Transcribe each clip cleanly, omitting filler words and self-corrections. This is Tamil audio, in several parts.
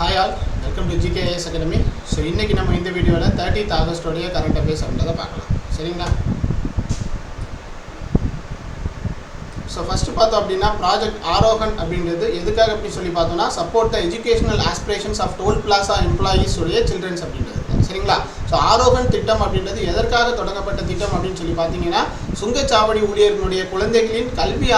Hi all, welcome to GKIS Academy. So இன்னைக்கு நம்ம இந்த வீடியோல 30th August உடைய கரண்ட் அஃபேர்ஸ் அப்படின்றத பார்க்கலாம். சரிங்களா? So first பார்த்தோம் அப்படின்னா ப்ராஜெக்ட் ஆரோகன் அப்படின்றது எதுக்காக அப்படி சொல்லி பார்த்தோம்னா support the educational aspirations of toll plaza employees உடைய சில்ட்ரன்ஸ் அப்படின்றது. சரிங்களா? ஸோ ஆரோகன் திட்டம் அப்படின்றது எதற்காக தொடங்கப்பட்ட திட்டம் அப்படின்னு சொல்லி பார்த்தீங்கன்னா சுங்கச்சாவடி ஊழியர்களுடைய குழந்தைகளின் கல்வி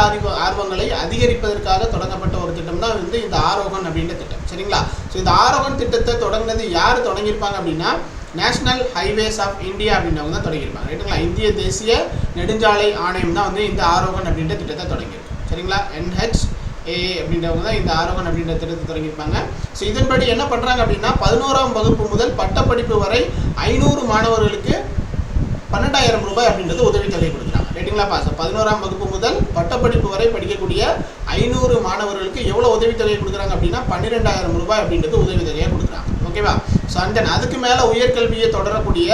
ஆர்வங்களை அதிகரிப்பதற்காக தொடங்கப்பட்ட ஒரு திட்டம் தான் வந்து இந்த ஆரோகன் அப்படின்ற திட்டம். சரிங்களா? ஸோ இந்த ஆரோகன் திட்டத்தை தொடங்கினது யார் தொடங்கியிருப்பாங்க அப்படின்னா நேஷனல் ஹைவேஸ் ஆஃப் இந்தியா அப்படின்றவங்க தான் தொடங்கியிருப்பாங்க. ரைட்டுங்களா? இந்திய தேசிய நெடுஞ்சாலை ஆணையம் தான் வந்து இந்த ஆரோகன் அப்படின்ற திட்டத்தை தொடங்கியிருக்கும். சரிங்களா? NHAA அப்படின்றவங்க தான் இந்த ஆரோகன் அப்படின்ற திட்டத்தை தொடங்கியிருப்பாங்க. ஸோ இதன்படி என்ன பண்ணுறாங்க அப்படின்னா 11ஆம் வகுப்பு முதல் பட்டப்படிப்பு வரை 500 மாணவர்களுக்கு 12,000 ரூபாய் அப்படின்றது உதவித்தொகை கொடுக்குறாங்க. ரைட்டுங்களா? பாஸ் 11ஆம் வகுப்பு முதல் பட்டப்படிப்பு வரை படிக்கக்கூடிய 500 மாணவர்களுக்கு எவ்வளோ உதவித்தொகை கொடுக்குறாங்க அப்படின்னா 12,000 ரூபாய் அப்படின்றது உதவித்தொகையாக கொடுக்குறாங்க. ஓகேவா? ஸோ அண்ட் தென் அதுக்கு மேலே உயர்கல்வியை தொடரக்கூடிய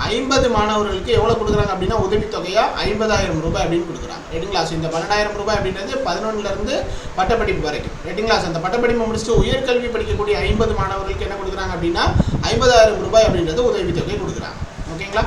50 மாணவர்களுக்கு எவ்வளோ கொடுக்குறாங்க அப்படின்னா உதவித்தொகையாக 50,000 ரூபாய் அப்படின்னு கொடுக்குறாங்க. ரைட்டுங்களா? ஸோ இந்த 12,000 ரூபாய் அப்படின்றது 11லேருந்து பட்டப்படிப்பு வரைக்கும். ரைட்டுங்களா? ஸோ அந்த பட்டப்படிப்பு முடிச்சுட்டு உயர்கல்வி படிக்கக்கூடிய 50 மாணவர்களுக்கு என்ன கொடுக்குறாங்க அப்படின்னா 50,000 ரூபாய் அப்படின்றது உதவித்தொகை கொடுக்குறாங்க. ஓகேங்களா?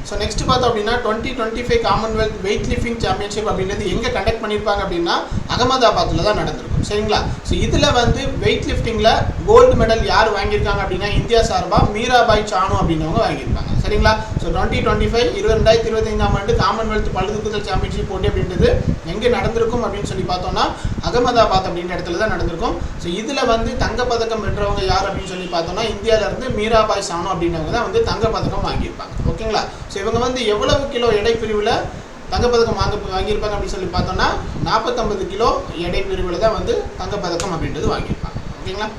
ஸோ நெக்ஸ்ட் பார்த்தோம் அப்படின்னா 2025 காமன்வெல்த் வெயிட் லிஃப்டிங் சாம்பியன்ஷிப் அப்படின்றது எங்கே கண்டக்ட் பண்ணியிருப்பாங்க அப்படின்னா அகமதாபாத்தில் தான் நடந்திருக்கும். சரிங்களா? ஸோ இதில் வந்து வெயிட் லிஃப்டிங்கில் கோல்டு மெடல் யார் வாங்கியிருக்காங்க அப்படின்னா இந்தியா சார்பாக மீராபாய் சானு அப்படின்னவங்க வாங்கியிருப்பாங்க. சரிங்களா? ஸோ 2025 ஆண்டு காமன்வெல்த் பளுதூக்குதல் சாம்பியன்ஷிப் போட்டி அப்படின்றது எங்கே நடந்திருக்கும் அப்படின்னு சொல்லி பார்த்தோம்னா அகமதாபாத் அப்படின்ற இடத்துல தான் நடந்திருக்கும். ஸோ இதில் வந்து தங்கப்பதக்கம் வென்றவங்க யார் அப்படின்னு சொல்லி பார்த்தோம்னா இந்தியாவிலேருந்து மீராபாய் சானு அப்படின்றவங்க தான் வந்து தங்கப்பதக்கம் வாங்கியிருப்பாங்க. ஓகேங்களா? ஸோ இவங்க வந்து எவ்வளவு கிலோ எடை பிரிவில் தங்கப்பதக்கம் வாங்கியிருப்பாங்க அப்படின்னு சொல்லி பார்த்தோம்னா 49 கிலோ எடை பிரிவில் தான் வந்து தங்கப்பதக்கம் அப்படின்றது வாங்கியிருப்பாங்க. ஓகேங்களா?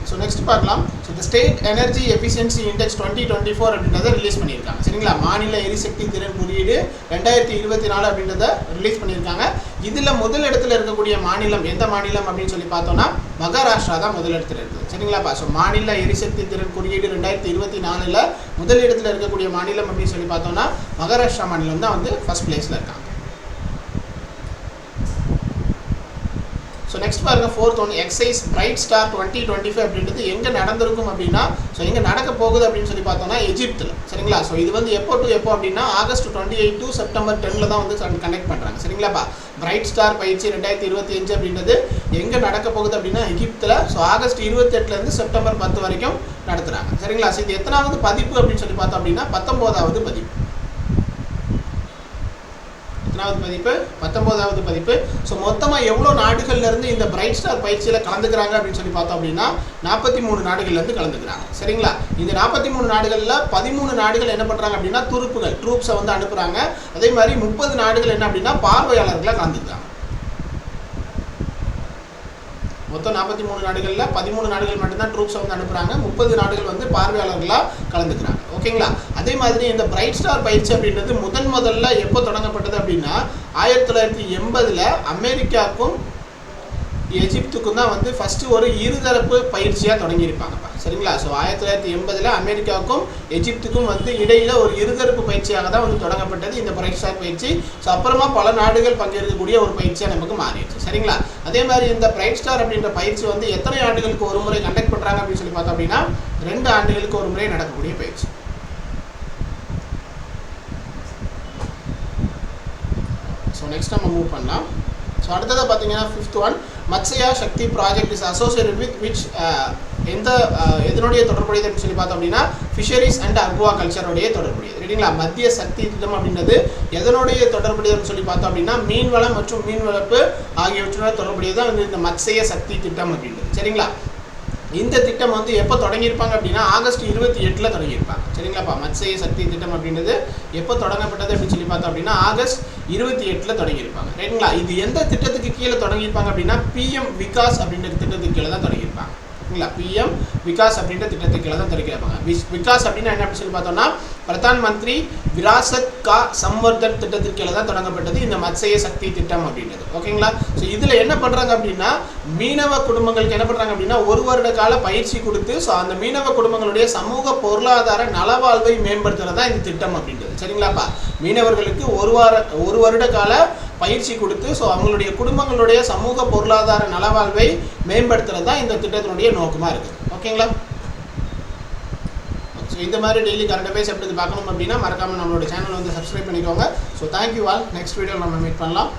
ஸோ நெக்ஸ்ட் பார்க்கலாம். ஸோ இந்த ஸ்டேட் எனர்ஜி எஃபிஷியன்சி இண்டெக்ஸ் 2024 அப்படின்றத ரிலீஸ் பண்ணியிருக்காங்க. சரிங்களா? மாநில எரிசக்தி திறன் குறியீடு 2024 அப்படின்றத ரிலீஸ் பண்ணியிருக்காங்க. இதில் முதல் இடத்துல இருக்கக்கூடிய மாநிலம் எந்த மாநிலம் அப்படின்னு சொல்லி பார்த்தோம்னா மகாராஷ்டிரா தான் முதல் இடத்துல இருக்குது. சரிங்களாப்பா? ஸோ மாநில எரிசக்தி திறன் குறியீடு 2024 முதல் இடத்துல இருக்கக்கூடிய மாநிலம் அப்படின்னு சொல்லி பார்த்தோம்னா மகாராஷ்டிரா மாநிலம் தான் வந்து ஃபர்ஸ்ட் பிளேஸில் இருக்காங்க. ஸோ நெக்ஸ்ட் பாருங்கள் 4th one exercise bright star 2025 அப்படின்றது எங்கே நடந்திருக்கும் அப்படின்னா ஸோ எங்கே நடக்க போகுது அப்படின்னு சொல்லி பார்த்தோம்னா எஜிப்தில். சரிங்களா? ஸோ இது வந்து எப்போ டு எப்போ அப்படின்னா ஆகஸ்ட் 28 to செப்டம்பர் 10 தான் வந்து கண்டக்ட் பண்ணுறாங்க. சரிங்களாப்பா? பிரைட் ஸ்டார் பயிற்சி 2025 அப்படின்றது எங்கே நடக்க போகுது அப்படின்னா எகிப்தில். ஸோ ஆகஸ்ட் 28 செப்டம்பர் 10 வரைக்கும் நடத்துகிறாங்க. சரிங்களா? ஸோ இது எத்தனாவது பதிப்பு அப்படின்னு சொல்லி பார்த்தோம் அப்படின்னா 19வது பதிப்பு. பதிப்பு 19வது பதிப்பு. ஸோ மொத்தமாக எவ்வளோ நாடுகள்லேருந்து இந்த பிரைட் ஸ்டார் பயிற்சியில் கலந்துக்கிறாங்க அப்படின்னு சொல்லி பார்த்தோம் அப்படின்னா 43 நாடுகள்லேருந்து கலந்துக்கிறாங்க. சரிங்களா? இந்த 43 நாடுகளில் 13 நாடுகள் என்ன பண்ணுறாங்க அப்படின்னா ட்ரூப்ஸை வந்து அனுப்புகிறாங்க. அதே மாதிரி 30 நாடுகள் என்ன அப்படின்னா பார்வையாளர்களாக கலந்துக்கிறாங்க. மொத்தம் 43 நாடுகளில் 13 நாடுகள் மட்டும்தான் ட்ரூப்ஸை வந்து அனுப்புகிறாங்க. 30 நாடுகள் வந்து பார்வையாளர்களாக கலந்துக்கிறாங்க. ஓகேங்களா? அதே மாதிரி இந்த பிரைட் ஸ்டார் பயிற்சி அப்படின்றது முதல்ல எப்போ தொடங்கப்பட்டது அப்படின்னா 1980 அமெரிக்காவுக்கும் எஜிப்துக்கும் தான் வந்து ஃபஸ்ட்டு ஒரு இருதரப்பு பயிற்சியாக தொடங்கியிருப்பாங்கப்பா. சரிங்களா? ஸோ 1980 அமெரிக்காவுக்கும் எஜிப்துக்கும் வந்து இடையில் ஒரு இருதரப்பு பயிற்சியாக தான் வந்து தொடங்கப்பட்டது இந்த பிரைட் ஸ்டார் பயிற்சி. ஸோ அப்புறமா பல நாடுகள் பங்கேற்கக்கூடிய ஒரு பயிற்சியாக நமக்கு மாறிடுச்சு. சரிங்களா? அதே மாதிரி இந்த பிரைட் ஸ்டார் அப்படின்ற பயிற்சி வந்து எத்தனை ஆண்டுகளுக்கு ஒரு முறை கண்டக்ட் பண்ணுறாங்க அப்படின்னு சொல்லி பார்த்தோம் அப்படின்னா 2 ஆண்டுகளுக்கு ஒரு முறை நடக்கக்கூடிய பயிற்சி. ஸோ நெக்ஸ்ட் நம்ம மூவ் பண்ணலாம். ஸோ அடுத்ததாக பார்த்தீங்கன்னா 5th one Matsya Shakti project is associated with which எதனுடைய தொடர்புடையதுன்னு சொல்லி பார்த்தோம் அப்படின்னா ஃபிஷரிஸ் அண்ட் அக்வா கல்ச்சருடைய தொடர்புடையது. ரைட்டுங்களா? மத்திய சக்தி திட்டம் அப்படின்றது எதனுடைய தொடர்புடையதுன்னு சொல்லி பார்த்தோம் அப்படின்னா மீன்வளம் மற்றும் மீன் வளர்ப்பு ஆகியவற்றோட தொடர்புடையது தான் வந்து இந்த மத்ஸ்ய சக்தி திட்டம் அப்படின்றது. சரிங்களா? இந்த திட்டம் வந்து எப்போ தொடங்கியிருப்பாங்க அப்படின்னா ஆகஸ்ட் 28 தொடங்கியிருப்பாங்க. சரிங்களாப்பா? மத்ஸ்ய சக்தி திட்டம் அப்படின்றது எப்போ தொடங்கப்பட்டது அப்படின்னு சொல்லி பார்த்தோம் அப்படின்னா ஆகஸ்ட் 28 தொடங்கியிருப்பாங்க. ரைட்டுங்களா? இது எந்த திட்டத்துக்கு கீழே தொடங்கியிருப்பாங்க அப்படின்னா PM விகாஸ் அப்படின்ற திட்டத்துக்கு கீழே தான் தொடங்கியிருப்பாங்க. சரிங்களா? PM விகாஸ் அப்படின்ற திட்டத்துக்கு கீழே தான் தெரிவிக்கிறாங்க. விகாஸ் அப்படின்னா என்ன அப்படின்னு சொல்லி பார்த்தோம்னா பிரதான் மந்திரி விராசத் கா சம்வர்தன் திட்டத்திற்கு கீழே தான் தொடங்கப்பட்டது இந்த மத்ஸ்ய சக்தி திட்டம் அப்படின்றது. ஓகேங்களா? ஸோ இதில் என்ன பண்ணுறாங்க அப்படின்னா மீனவ குடும்பங்களுக்கு என்ன பண்ணுறாங்க அப்படின்னா 1 வருட கால பயிற்சி கொடுத்து ஸோ அந்த மீனவ குடும்பங்களுடைய சமூக பொருளாதார நலவாழ்வை மேம்படுத்துறது தான் இந்த திட்டம் அப்படின்றது. சரிங்களாப்பா? மீனவர்களுக்கு 1 வருட கால பயிற்சி கொடுத்து ஸோ அவங்களுடைய குடும்பங்களுடைய சமூக பொருளாதார நலவாழ்வை மேம்படுத்துறது தான் இந்த திட்டத்தினுடைய நோக்கமாக இருக்குது. ஓகேங்களா? ஸோ இந்த மாதிரி டெய்லி கரண்ட் அஃபேர்ஸ் எப்படி பார்க்கணும் அப்படின்னா மறக்காமல் நம்மளோட சேனல் வந்து சப்ஸ்கிரைப் பண்ணிக்கோங்க. So thank you all. Next video நம்ம மீட் பண்ணலாம்.